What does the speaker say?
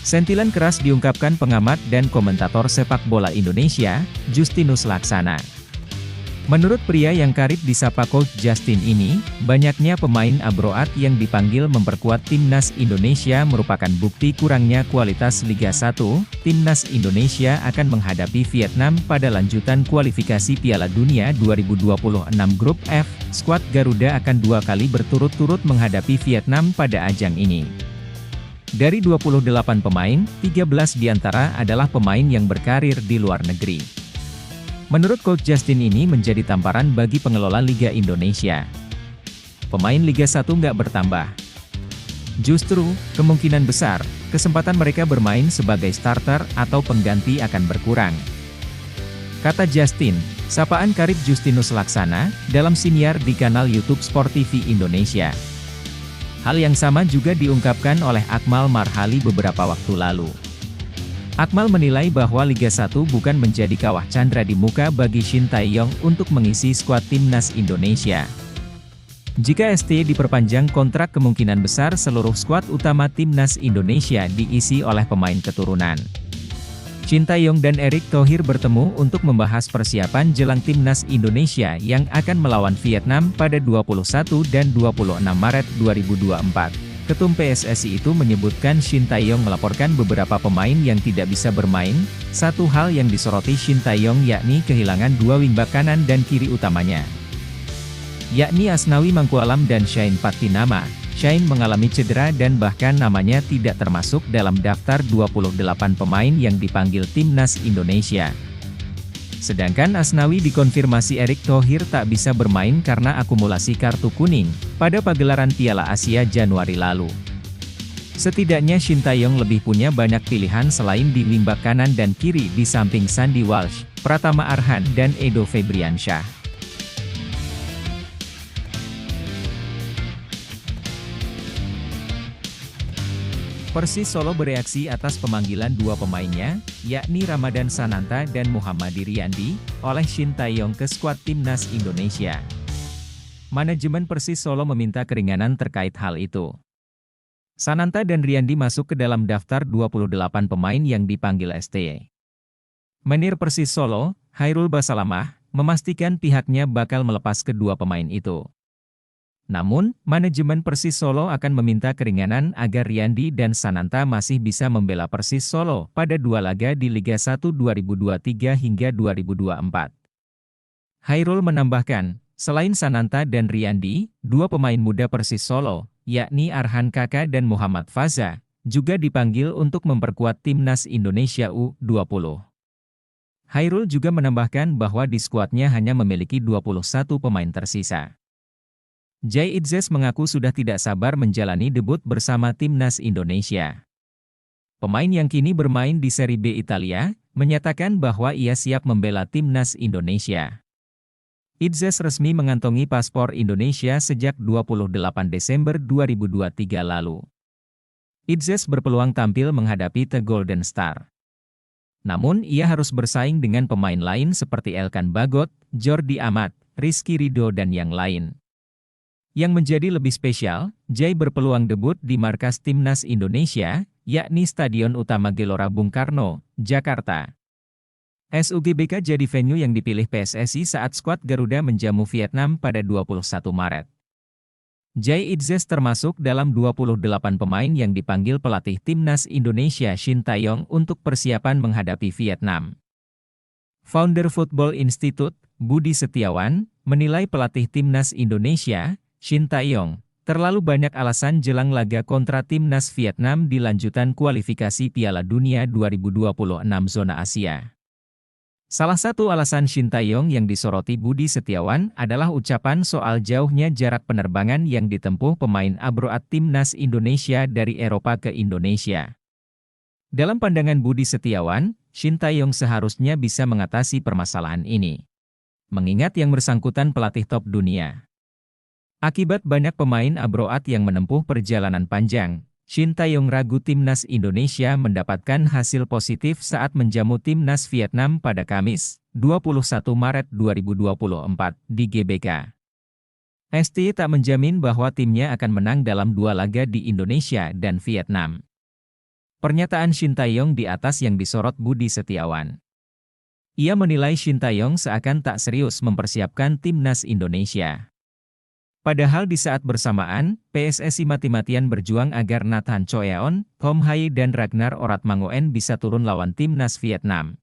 Sentilan keras diungkapkan pengamat dan komentator sepak bola Indonesia, Justinus Laksana. Menurut pria yang karib disapa Coach Justin ini, banyaknya pemain abroad yang dipanggil memperkuat timnas Indonesia merupakan bukti kurangnya kualitas Liga 1. Timnas Indonesia akan menghadapi Vietnam pada lanjutan kualifikasi Piala Dunia 2026 Grup F. Skuad Garuda akan 2 kali berturut-turut menghadapi Vietnam pada ajang ini. Dari 28 pemain, 13 diantara adalah pemain yang berkarir di luar negeri. Menurut Coach Justin ini menjadi tamparan bagi pengelola Liga Indonesia. Pemain Liga 1 nggak bertambah. Justru, kemungkinan besar, kesempatan mereka bermain sebagai starter atau pengganti akan berkurang. Kata Justin, sapaan karib Justinus Laksana, dalam siniar di kanal YouTube Sport TV Indonesia. Hal yang sama juga diungkapkan oleh Akmal Marhali beberapa waktu lalu. Akmal menilai bahwa Liga 1 bukan menjadi kawah candra di muka bagi Shin Tae-yong untuk mengisi skuad timnas Indonesia. Jika ST diperpanjang kontrak, kemungkinan besar seluruh skuad utama timnas Indonesia diisi oleh pemain keturunan. Shin Tae-yong dan Erick Thohir bertemu untuk membahas persiapan jelang timnas Indonesia yang akan melawan Vietnam pada 21 dan 26 Maret 2024. Ketum PSSI itu menyebutkan Shin Tae-yong melaporkan beberapa pemain yang tidak bisa bermain. Satu hal yang disoroti Shin Tae-yong yakni kehilangan 2 wingback kanan dan kiri utamanya, yakni Asnawi Mangkualam dan Shane Patinama. Shane mengalami cedera dan bahkan namanya tidak termasuk dalam daftar 28 pemain yang dipanggil timnas Indonesia. Sedangkan Asnawi dikonfirmasi Erick Thohir tak bisa bermain karena akumulasi kartu kuning pada pagelaran Piala Asia Januari lalu. Setidaknya Shin Tae-yong lebih punya banyak pilihan selain di wingback kanan dan kiri di samping Sandy Walsh, Pratama Arhan dan Edo Febriansyah. Persis Solo bereaksi atas pemanggilan 2 pemainnya, yakni Ramadan Sananta dan Muhammad Riyandi, oleh Shin Tae-yong ke skuad timnas Indonesia. Manajemen Persis Solo meminta keringanan terkait hal itu. Sananta dan Riyandi masuk ke dalam daftar 28 pemain yang dipanggil ST. Menir Persis Solo, Hairul Basalamah, memastikan pihaknya bakal melepas kedua pemain itu. Namun, manajemen Persis Solo akan meminta keringanan agar Riyandi dan Sananta masih bisa membela Persis Solo pada 2 laga di Liga 1 2023 hingga 2024. Hairul menambahkan, selain Sananta dan Riyandi, 2 pemain muda Persis Solo, yakni Arhan Kaka dan Muhammad Faza, juga dipanggil untuk memperkuat timnas Indonesia U20. Hairul juga menambahkan bahwa di skuadnya hanya memiliki 21 pemain tersisa. Jay Itzes mengaku sudah tidak sabar menjalani debut bersama timnas Indonesia. Pemain yang kini bermain di Serie B Italia, menyatakan bahwa ia siap membela timnas Indonesia. Itzes resmi mengantongi paspor Indonesia sejak 28 Desember 2023 lalu. Itzes berpeluang tampil menghadapi The Golden Star. Namun ia harus bersaing dengan pemain lain seperti Elkan Bagot, Jordi Amat, Rizky Ridho dan yang lain. Yang menjadi lebih spesial, Jay berpeluang debut di markas timnas Indonesia, yakni Stadion Utama Gelora Bung Karno, Jakarta. SUGBK jadi venue yang dipilih PSSI saat skuad Garuda menjamu Vietnam pada 21 Maret. Jay Itzes termasuk dalam 28 pemain yang dipanggil pelatih timnas Indonesia Shin Tae-yong untuk persiapan menghadapi Vietnam. Founder Football Institute, Budi Setiawan, menilai pelatih timnas Indonesia, Shin Tae-yong, terlalu banyak alasan jelang laga kontra timnas Vietnam di lanjutan kualifikasi Piala Dunia 2026 zona Asia. Salah satu alasan Shin Tae-yong yang disoroti Budi Setiawan adalah ucapan soal jauhnya jarak penerbangan yang ditempuh pemain abroad timnas Indonesia dari Eropa ke Indonesia. Dalam pandangan Budi Setiawan, Shin Tae-yong seharusnya bisa mengatasi permasalahan ini, mengingat yang bersangkutan pelatih top dunia. Akibat banyak pemain abroad yang menempuh perjalanan panjang, Shin Tae-yong ragu timnas Indonesia mendapatkan hasil positif saat menjamu timnas Vietnam pada Kamis, 21 Maret 2024, di GBK. ST tak menjamin bahwa timnya akan menang dalam 2 laga di Indonesia dan Vietnam. Pernyataan Shin Tae-yong di atas yang disorot Budi Setiawan. Ia menilai Shin Tae-yong seakan tak serius mempersiapkan timnas Indonesia. Padahal di saat bersamaan, PSSI mati-matian berjuang agar Nathan Choeon, Hom Hai dan Ragnar Oratmangoen bisa turun lawan timnas Vietnam.